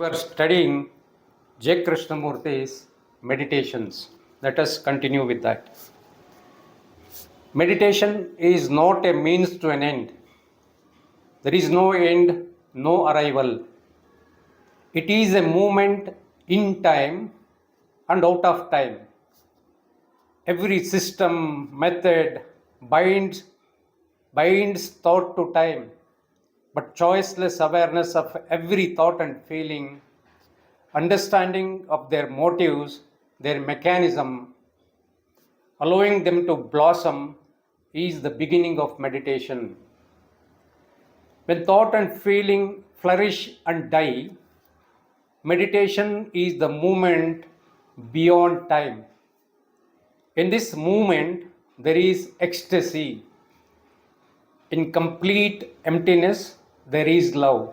We are studying Krishnamurti's meditations. Let us continue with that. Meditation is not a means to an end. There is no end, no arrival. It is a movement in time and out of time. Every system, method binds thought to time, but choiceless awareness of every thought and feeling, understanding of their motives, their mechanism, allowing them to blossom is the beginning of meditation. When thought and feeling flourish and die, meditation is the movement beyond time. In this movement, there is ecstasy. In complete emptiness, there is love.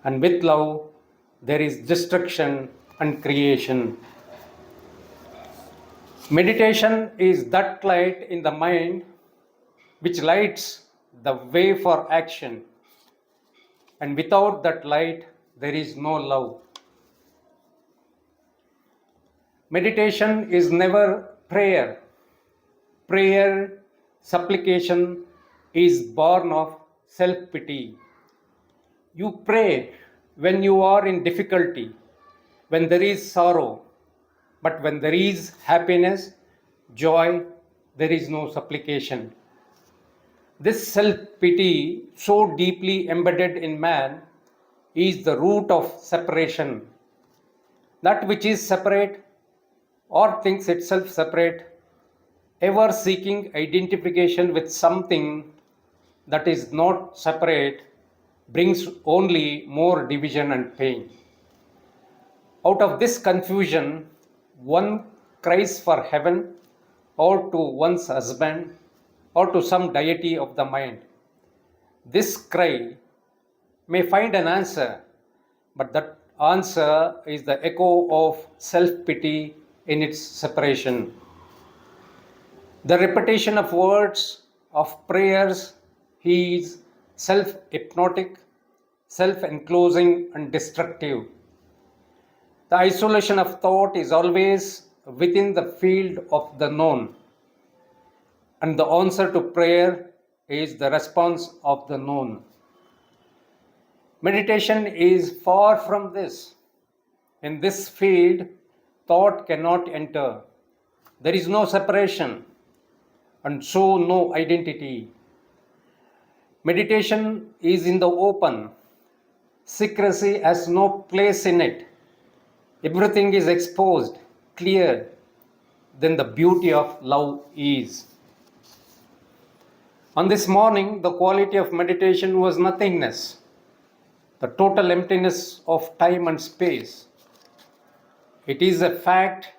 And with love, there is destruction and creation. Meditation is that light in the mind which lights the way for action. And without that light, there is no love. Meditation is never prayer. Prayer, supplication is born of self-pity. You pray when you are in difficulty, when there is sorrow. But when there is happiness, joy, there is no supplication. This self-pity, so deeply embedded in man, is the root of separation. That which is separate or thinks itself separate, ever seeking identification with something that is not separate, brings only more division and pain. Out of this confusion, one cries for heaven or to one's husband or to some deity of the mind. This cry may find an answer, but that answer is the echo of self-pity in its separation. The repetition of words, of prayers, is self-hypnotic, self-enclosing and destructive. The isolation of thought is always within the field of the known, and the answer to prayer is the response of the known. Meditation is far from this. In this field, thought cannot enter. There is no separation, and so no identity. Meditation is in the open. Secrecy has no place in it. Everything is exposed, clear. Then the beauty of love is. On this morning, the quality of meditation was nothingness, the total emptiness of time and space. It is a fact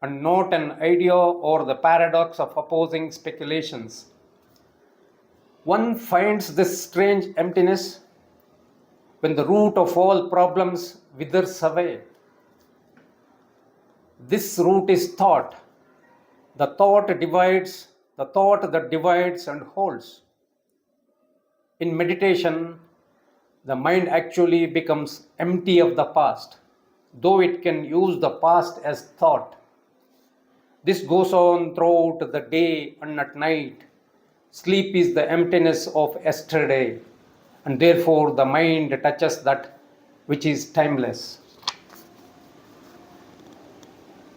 and not an idea or the paradox of opposing speculations. One finds this strange emptiness when the root of all problems withers away. This root is thought. The thought that divides and holds. In meditation, the mind actually becomes empty of the past, though it can use the past as thought. This goes on throughout the day and at night. Sleep is the emptiness of yesterday, and therefore the mind touches that which is timeless.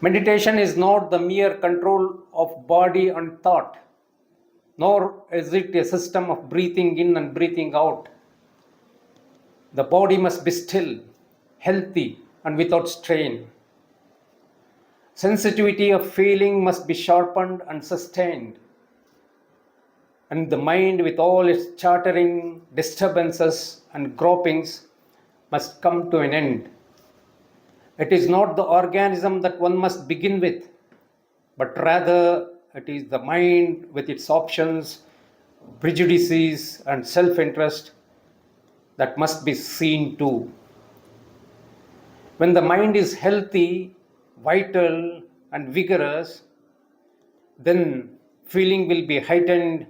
Meditation is not the mere control of body and thought, nor is it a system of breathing in and breathing out. The body must be still, healthy, and without strain. Sensitivity of feeling must be sharpened and sustained. And the mind, with all its chattering, disturbances, and gropings, must come to an end. It is not the organism that one must begin with, but rather it is the mind with its options, prejudices, and self-interest that must be seen to. When the mind is healthy, vital, and vigorous, then feeling will be heightened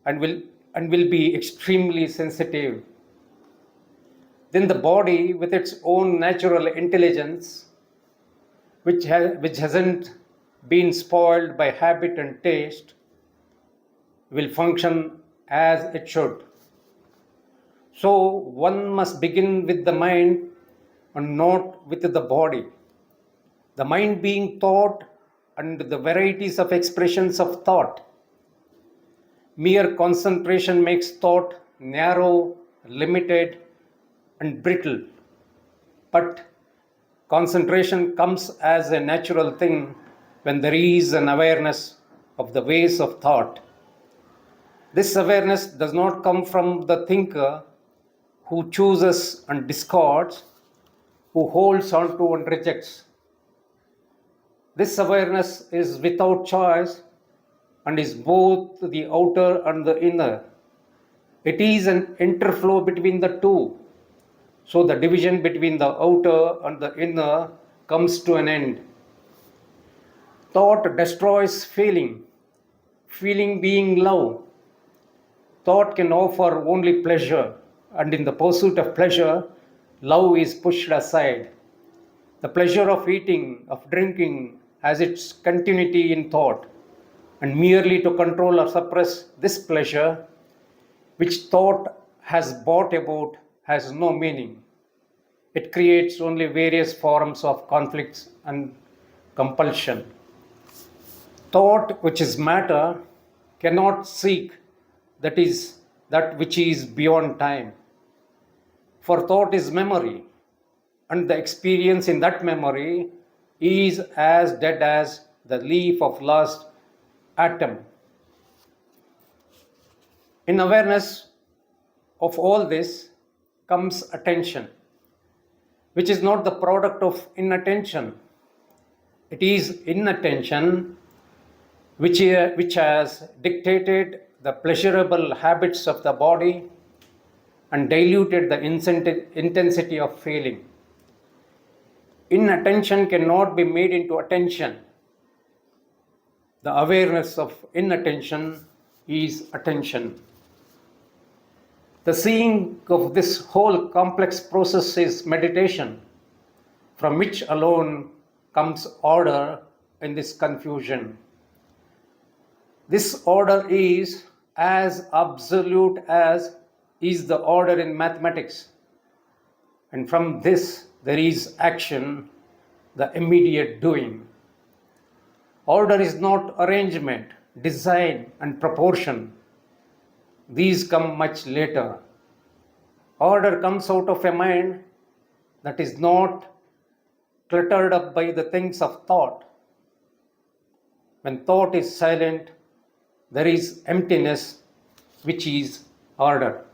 and will be extremely sensitive. then the body, with its own natural intelligence, which hasn't been spoiled by habit and taste, will function as it should. So one must begin with the mind and not with the body. The mind being thought and the varieties of expressions of thought. Mere concentration makes thought narrow, limited, and brittle. But concentration comes as a natural thing when there is an awareness of the ways of thought. This awareness does not come from the thinker who chooses and discards, who holds on to and rejects. This awareness is without choice and is both the outer and the inner. It is an interflow between the two. So the division between the outer and the inner comes to an end. Thought destroys feeling, feeling being love. Thought can offer only pleasure, and in the pursuit of pleasure, love is pushed aside. The pleasure of eating, of drinking, has its continuity in thought, and merely to control or suppress this pleasure, which thought has brought about, has no meaning. It creates only various forms of conflicts and compulsion. Thought, which is matter, cannot seek that which is beyond time. For thought is memory, and the experience in that memory is as dead as the leaf of last atom. In awareness of all this comes attention, which is not the product of inattention. It is inattention which has dictated the pleasurable habits of the body and diluted the intensity of feeling. Inattention cannot be made into attention. The awareness of inattention is attention. The seeing of this whole complex process is meditation, from which alone comes order in this confusion. This order is as absolute as is the order in mathematics. And from this there is action, the immediate doing. Order is not arrangement, design, and proportion. These come much later. Order comes out of a mind that is not cluttered up by the things of thought. When thought is silent, there is emptiness, which is order.